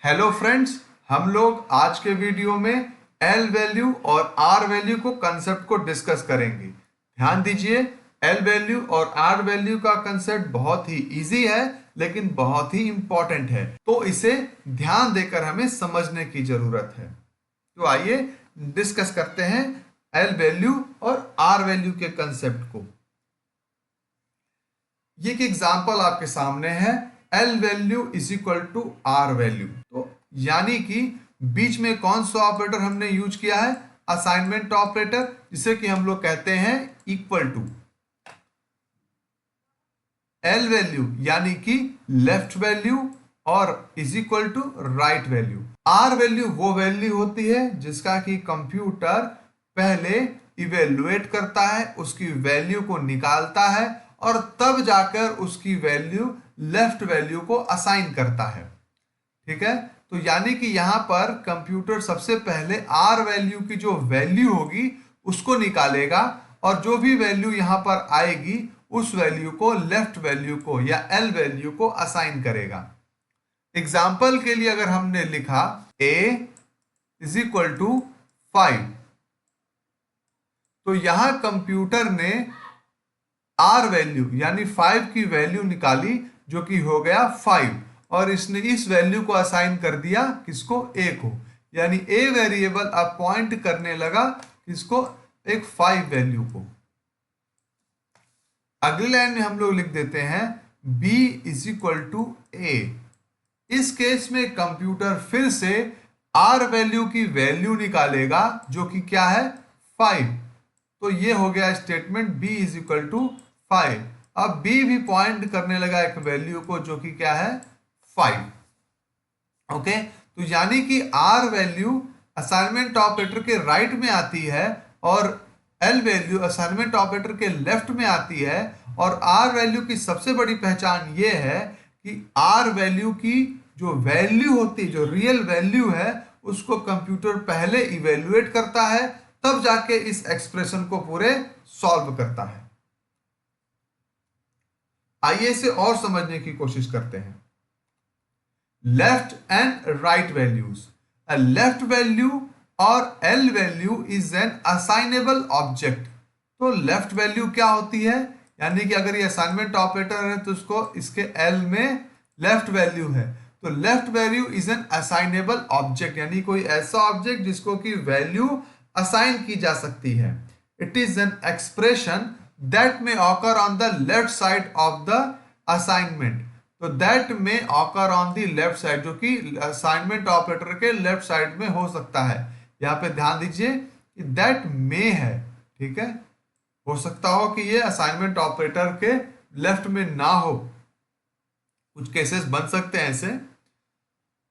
Hello friends, हम लोग आज के वीडियो में एल वैल्यू और आर वैल्यू को कंसेप्ट को डिस्कस करेंगे। ध्यान दीजिए, एल वैल्यू और आर वैल्यू का कंसेप्ट बहुत ही इजी है लेकिन बहुत ही इंपॉर्टेंट है, तो इसे ध्यान देकर हमें समझने की जरूरत है। तो आइए डिस्कस करते हैं एल वैल्यू और आर वैल्यू के कंसेप्ट को। ये एक एग्जांपल आपके सामने है, L value is equal to R value. तो यानी कि बीच में कौन सा ऑपरेटर हमने यूज किया है? असाइनमेंट ऑपरेटर, जिसे कि हम लोग कहते हैं इक्वल टू। एल वैल्यू यानी कि लेफ्ट वैल्यू और is equal to right value. R value वो वैल्यू होती है जिसका कि कंप्यूटर पहले इवेलुएट करता है, उसकी वैल्यू को निकालता है और तब जाकर उसकी वैल्यू लेफ्ट वैल्यू को असाइन करता है। ठीक है, तो यानी कि यहां पर कंप्यूटर सबसे पहले आर वैल्यू की जो वैल्यू होगी उसको निकालेगा और जो भी वैल्यू यहां पर आएगी उस वैल्यू को लेफ्ट वैल्यू को या एल वैल्यू को असाइन करेगा। एग्जाम्पल के लिए अगर हमने लिखा a इज इक्वल टू 5, तो यहां कंप्यूटर ने आर वैल्यू यानी 5 की वैल्यू निकाली जो कि हो गया 5, और इसने इस वैल्यू को असाइन कर दिया किसको? a को। यानी a वेरिएबल अब पॉइंट करने लगा किसको? एक 5 वैल्यू को। अगली लाइन में हम लोग लिख देते हैं b is equal to a। इस केस में कंप्यूटर फिर से आर वैल्यू की वैल्यू निकालेगा जो कि क्या है? 5। तो ये हो गया statement b is equal to 5। अब b भी पॉइंट करने लगा एक वैल्यू को जो कि क्या है? 5। ओके, तो यानी कि आर वैल्यू असाइनमेंट ऑपरेटर के राइट में आती है और एल वैल्यू असाइनमेंट ऑपरेटर के लेफ्ट में आती है। और आर वैल्यू की सबसे बड़ी पहचान ये है कि आर वैल्यू की जो वैल्यू होती है, जो रियल वैल्यू है, उसको कंप्यूटर पहले इवेल्युएट करता है, तब जाके इस एक्सप्रेशन को पूरे सॉल्व करता है। आइए इसे और समझने की कोशिश करते हैं। Left and right values. A left value और L value is an assignable object. तो लेफ्ट वैल्यू क्या होती है? यानी कि अगर ये असाइनमेंट ऑपरेटर है तो उसको इसके एल में लेफ्ट वैल्यू है, तो left value is an assignable object, यानी कोई ऐसा ऑब्जेक्ट जिसको कि वैल्यू असाइन की जा सकती है। It is an expression that may occur on the left side of the assignment. तो that may occur on the left side, जो कि असाइनमेंट ऑपरेटर के लेफ्ट साइड में हो सकता है। यहाँ पे ध्यान दीजिए कि दैट में है, ठीक है। हो सकता हो कि ये असाइनमेंट ऑपरेटर के लेफ्ट में ना हो, कुछ केसेस बन सकते हैं ऐसे।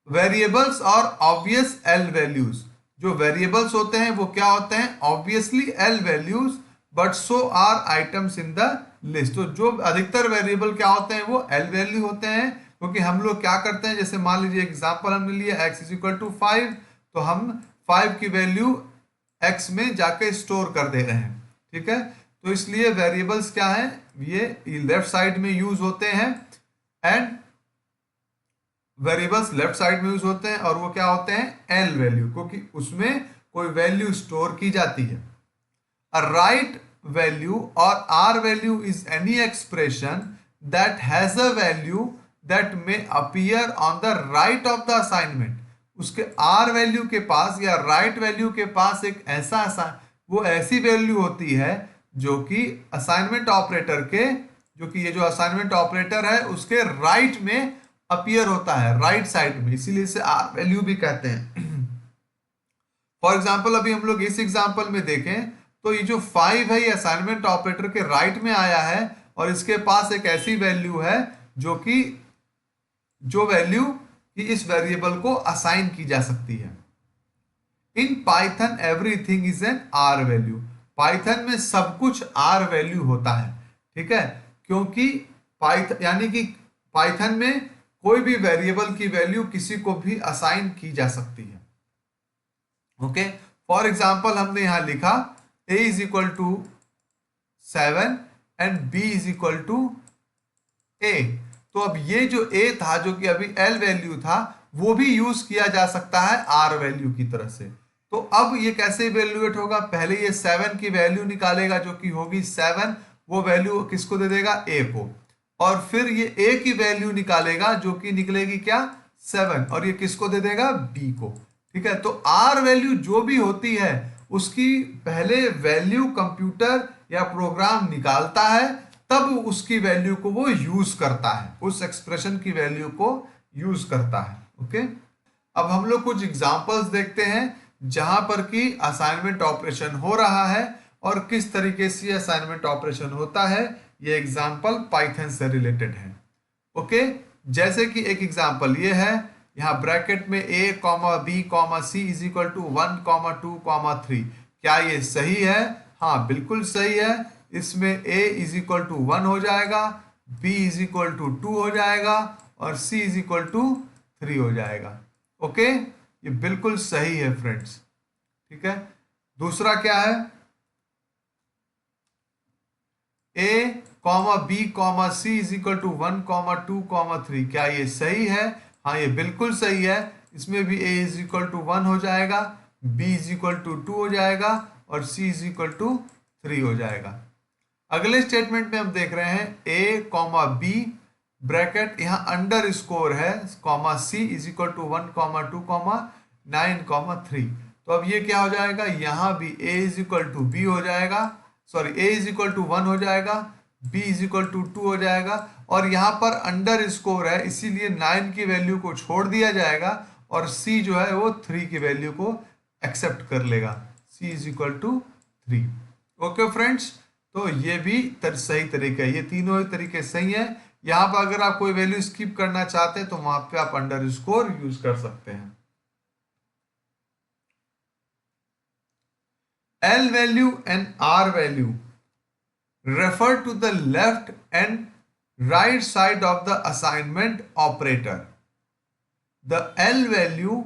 वेरिएबल्स और ऑब्वियस एल वैल्यूज। जो वेरिएबल्स होते हैं वो क्या होते हैं? Obviously L values, but so are items in the list. तो जो अधिकतर वेरिएबल क्या होते हैं वो एल वैल्यू होते हैं, क्योंकि हम लोग क्या करते हैं, जैसे मान लीजिए एग्जांपल हमने लिया x इज इक्वल टू 5, तो हम 5 की वैल्यू x में जाके स्टोर कर दे रहे हैं, ठीक है। तो इसलिए वेरिएबल्स क्या है, ये लेफ्ट साइड में यूज होते हैं एंड वेरिएबल्स लेफ्ट साइड में यूज होते हैं, और वो क्या होते हैं? एल वैल्यू, क्योंकि उसमें कोई वैल्यू स्टोर की जाती है। अ राइट वैल्यू और R value is any expression that has a value that may appear on the right of the assignment. उसके आर वैल्यू के पास या राइट वैल्यू के पास एक वो ऐसी वैल्यू होती है जो कि असाइनमेंट ऑपरेटर के, जो कि ये जो असाइनमेंट ऑपरेटर है उसके राइट में अपीयर होता है, राइट साइड में, इसीलिए इसे आर वैल्यू भी कहते हैं। फॉर एग्जाम्पल अभी हम लोग इस एग्जाम्पल में देखें तो ये जो 5 है ये असाइनमेंट ऑपरेटर के राइट में आया है और इसके पास एक ऐसी वैल्यू है जो कि जो वैल्यू कि इस वेरिएबल को असाइन की जा सकती है। In Python everything is an R value. Python में सब कुछ आर वैल्यू होता है, ठीक है, क्योंकि पाइथन यानी कि पाइथन में कोई भी वेरिएबल की वैल्यू किसी को भी असाइन की जा सकती है। ओके, फॉर एग्जाम्पल हमने यहां लिखा a is equal to 7 and b is equal to a। तो अब ये जो a था जो कि अभी l वैल्यू था वो भी यूज किया जा सकता है आर वैल्यू की तरह से। तो अब ये कैसे इवेल्युएट होगा, पहले ये 7 की वैल्यू निकालेगा जो कि होगी 7, वो वैल्यू किसको दे देगा, ए को, और फिर ये ए की वैल्यू निकालेगा जो कि निकलेगी क्या, 7, और ये किसको दे देगा, बी को। ठीक है, तो आर वैल्यू जो भी होती है उसकी पहले वैल्यू कंप्यूटर या प्रोग्राम निकालता है, तब उसकी वैल्यू को वो यूज करता है, उस एक्सप्रेशन की वैल्यू को यूज करता है। ओके, अब हम लोग कुछ एग्जांपल्स देखते हैं जहां पर कि असाइनमेंट ऑपरेशन हो रहा है और किस तरीके से असाइनमेंट ऑपरेशन होता है। ये एग्जांपल पाइथन से रिलेटेड है। ओके, जैसे कि एक एग्जांपल ये है, यहाँ ब्रैकेट में a comma B comma C is equal to 1 comma 2 comma 3। क्या ये सही है? हाँ, बिल्कुल सही है। इसमें a इज इक्वल टू 1 हो जाएगा, b इज इक्वल टू 2 हो जाएगा और c इज इक्वल टू 3 हो जाएगा। ओके, ये बिल्कुल सही है फ्रेंड्स। ठीक है, दूसरा क्या है, a comma B comma C is equal to 1 comma 2 comma 3। क्या ये सही है? हाँ, ये बिल्कुल सही है। इसमें भी a इज इक्वल टू 1 हो जाएगा, b इज इक्वल टू 2 हो जाएगा और c इज इक्वल टू 3 हो जाएगा। अगले स्टेटमेंट में हम देख रहे हैं a कॉमा बी ब्रैकेट यहाँ अंडर स्कोर है comma C is equal to 1 comma 2 comma 9 comma 3। तो अब ये क्या हो जाएगा, यहाँ भी a is equal to B हो जाएगा, sorry a is equal to 1 हो जाएगा, b इज इक्वल टू 2 हो जाएगा और यहाँ पर अंडर स्कोर है इसीलिए 9 की वैल्यू को छोड़ दिया जाएगा और c जो है वो 3 की वैल्यू को एक्सेप्ट कर लेगा, c is equal to 3। Okay friends, तो ये भी सही तरीका है, ये तीनों ही तरीके सही है। यहाँ पर अगर आप कोई वैल्यू स्किप करना चाहते हैं तो वहां पे आप अंडर स्कोर यूज कर सकते हैं। L value and R value refer to the left and right side of the assignment operator. The L value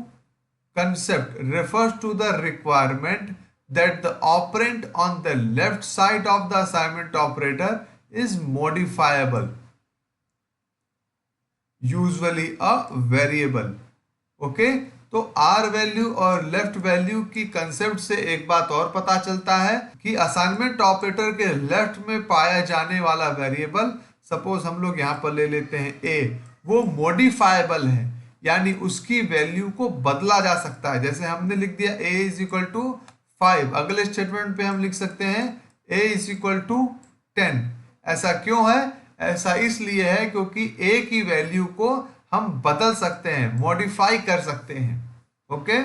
concept refers to the requirement that the operand on the left side of the assignment operator is modifiable, usually a variable. Okay, तो are value और left value की concept से एक बात और पता चलता है कि असाइनमेंट ऑपरेटर के लेफ्ट में पाया जाने वाला वेरिएबल, सपोज हम लोग यहाँ पर ले लेते हैं a, वो मॉडिफाइबल है, यानी उसकी वैल्यू को बदला जा सकता है। जैसे हमने लिख दिया a इज इक्वल टू 5, अगले स्टेटमेंट पे हम लिख सकते हैं a इज इक्वल टू 10। ऐसा क्यों है? ऐसा इसलिए है क्योंकि a की वैल्यू को हम बदल सकते हैं, मॉडिफाई कर सकते हैं। Okay,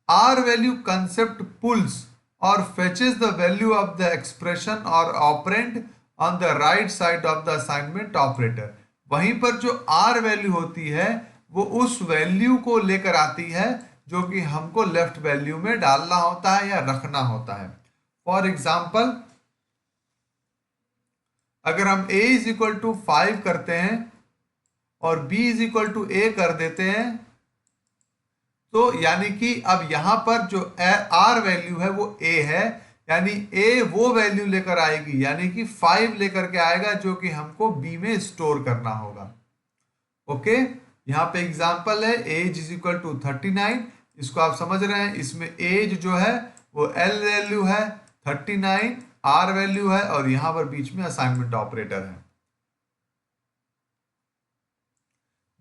R value concept pulls और fetches the value of the expression और operand on the right side of the assignment operator. वहीं पर जो आर वैल्यू होती है वो उस वैल्यू को लेकर आती है जो कि हमको लेफ्ट वैल्यू में डालना होता है या रखना होता है। फॉर एग्जाम्पल, अगर हम a इज इक्वल टू 5 करते हैं और b is equal to a कर देते हैं, तो यानी कि अब यहां पर जो r वैल्यू है वो a है, यानी a वो वैल्यू लेकर आएगी, यानी कि 5 लेकर के आएगा जो कि हमको b में स्टोर करना होगा। ओके, यहाँ पे एग्जांपल है एज इज इक्वल टू 39, इसको आप समझ रहे हैं। इसमें एज जो है वो l वैल्यू है, 39 r वैल्यू है और यहां पर बीच में असाइनमेंट ऑपरेटर है।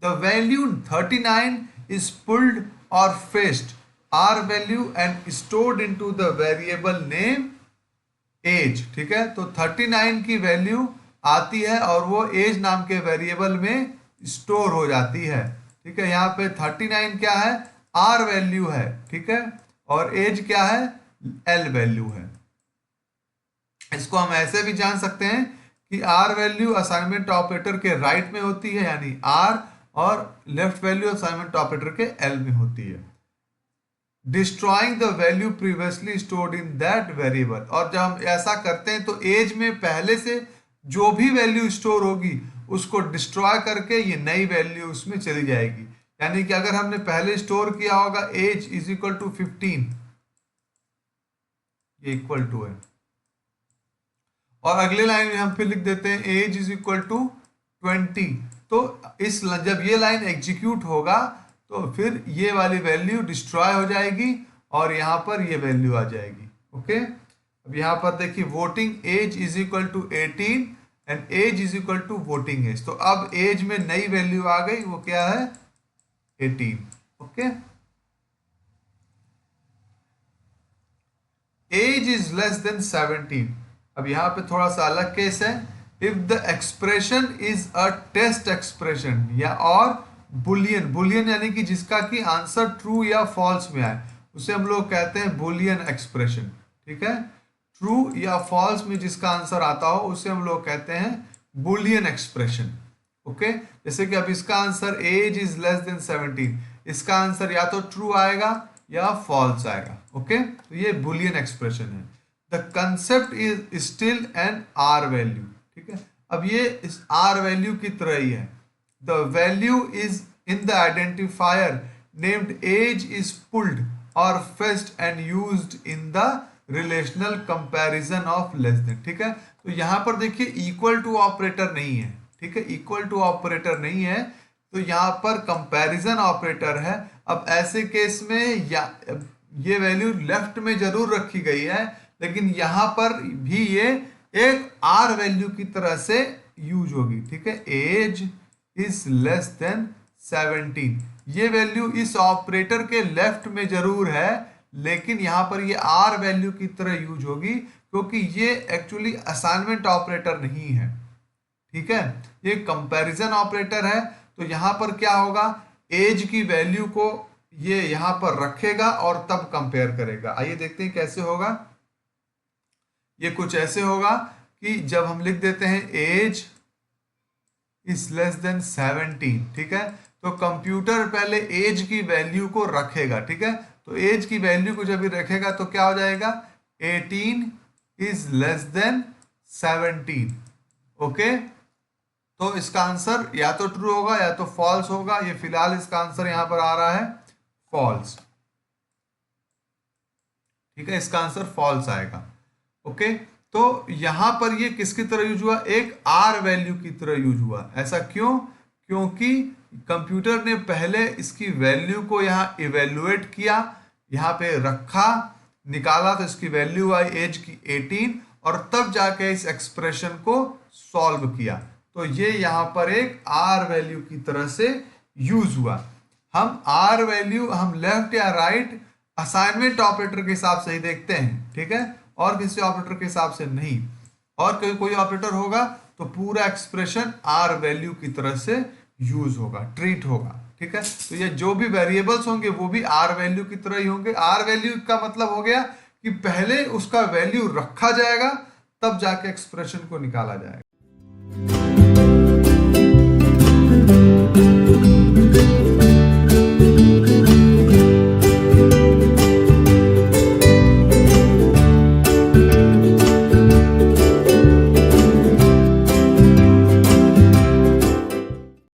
The value 39 is pulled or fetched r value and stored into the variable name age। ठीक है, तो 39 की वैल्यू आती है और वो एज नाम के वेरिएबल में स्टोर हो जाती है। ठीक है, यहाँ पे 39 क्या है, r वैल्यू है। ठीक है, और एज क्या है, l वैल्यू है। इसको हम ऐसे भी जान सकते हैं कि r वैल्यू असाइनमेंट ऑपरेटर के राइट में होती है यानी r, और लेफ्ट वैल्यू असाइनमेंट ऑपरेटर के L में होती है। Destroying the value previously stored in that variable, और जब हम ऐसा करते हैं तो एज में पहले से जो भी वैल्यू स्टोर होगी उसको डिस्ट्रॉय करके ये नई वैल्यू उसमें चली जाएगी। यानी कि अगर हमने पहले स्टोर किया होगा एज इज इक्वल टू 15, ये इक्वल टू है, और अगले लाइन में हम फिर लिख देते हैं एज इज इक्वल टू 20। तो इस जब ये लाइन एग्जीक्यूट होगा तो फिर ये वाली वैल्यू डिस्ट्रॉय हो जाएगी और यहाँ पर ये वैल्यू आ जाएगी। ओके, अब यहाँ पर देखिए voting age is equal to 18 and age is equal to voting age. तो अब एज में नई वैल्यू आ गई, वो क्या है 18। Okay, age is less than 17। अब यहाँ पे थोड़ा सा अलग केस है। If the expression is a test expression या और बुलियन, बुलियन यानी कि जिसका कि आंसर ट्रू या फॉल्स में आए, उसे हम लोग कहते हैं बुलियन एक्सप्रेशन। ठीक है, ट्रू या फॉल्स में जिसका आंसर आता हो उसे हम लोग कहते हैं बुलियन एक्सप्रेशन। ओके, जैसे कि अब इसका answer age is less than 17, इसका आंसर या तो ट्रू आएगा या फॉल्स आएगा। ओके, तो ये बुलियन एक्सप्रेशन है। The concept is still an R value. ठीक है, अब ये इस आर वैल्यू की तरह ही है। The value is in the identifier named as is pulled और fetched and used in the relational comparison of less than. ठीक है, तो यहां पर देखिए इक्वल टू ऑपरेटर नहीं है। ठीक है, इक्वल टू ऑपरेटर नहीं है, तो यहाँ पर कंपैरिजन ऑपरेटर है। अब ऐसे केस में या ये वैल्यू लेफ्ट में जरूर रखी गई है, लेकिन यहाँ पर भी ये एक आर वैल्यू की तरह से यूज होगी। ठीक है, एज इज लेस देन 17, ये वैल्यू इस ऑपरेटर के लेफ्ट में जरूर है, लेकिन यहाँ पर ये आर वैल्यू की तरह यूज होगी, क्योंकि ये एक्चुअली असाइनमेंट ऑपरेटर नहीं है। ठीक है, ये कंपैरिजन ऑपरेटर है। तो यहां पर क्या होगा, एज की वैल्यू को ये यहां पर रखेगा और तब कंपेयर करेगा। आइए देखते हैं कैसे होगा। ये कुछ ऐसे होगा कि जब हम लिख देते हैं एज इज लेस देन 17, ठीक है, तो कंप्यूटर पहले एज की वैल्यू को रखेगा। ठीक है, तो एज की वैल्यू को जब भी रखेगा तो क्या हो जाएगा, 18 इज लेस देन 17। ओके, तो इसका आंसर या तो ट्रू होगा या तो फॉल्स होगा। ये फिलहाल इसका आंसर यहां पर आ रहा है फॉल्स। ठीक है, इसका आंसर फॉल्स आएगा। ओके, तो यहां पर ये किसकी तरह यूज हुआ, एक आर वैल्यू की तरह यूज हुआ। ऐसा क्यों, क्योंकि कंप्यूटर ने पहले इसकी वैल्यू को यहां इवेल्युएट किया, यहां पे रखा, निकाला, तो इसकी वैल्यू आई एज की 18, और तब जाके इस एक्सप्रेशन को सॉल्व किया। तो ये यहां पर एक आर वैल्यू की तरह से यूज हुआ। हम आर वैल्यू हम लेफ्ट या राइट असाइनमेंट ऑपरेटर के हिसाब से ही देखते हैं। ठीक है, और किसी ऑपरेटर के हिसाब से नहीं। और कोई ऑपरेटर होगा तो पूरा एक्सप्रेशन आर वैल्यू की तरह से यूज होगा, ट्रीट होगा। ठीक है, तो ये जो भी वेरिएबल्स होंगे वो भी आर वैल्यू की तरह ही होंगे। आर वैल्यू का मतलब हो गया कि पहले उसका वैल्यू रखा जाएगा, तब जाके एक्सप्रेशन को निकाला जाएगा।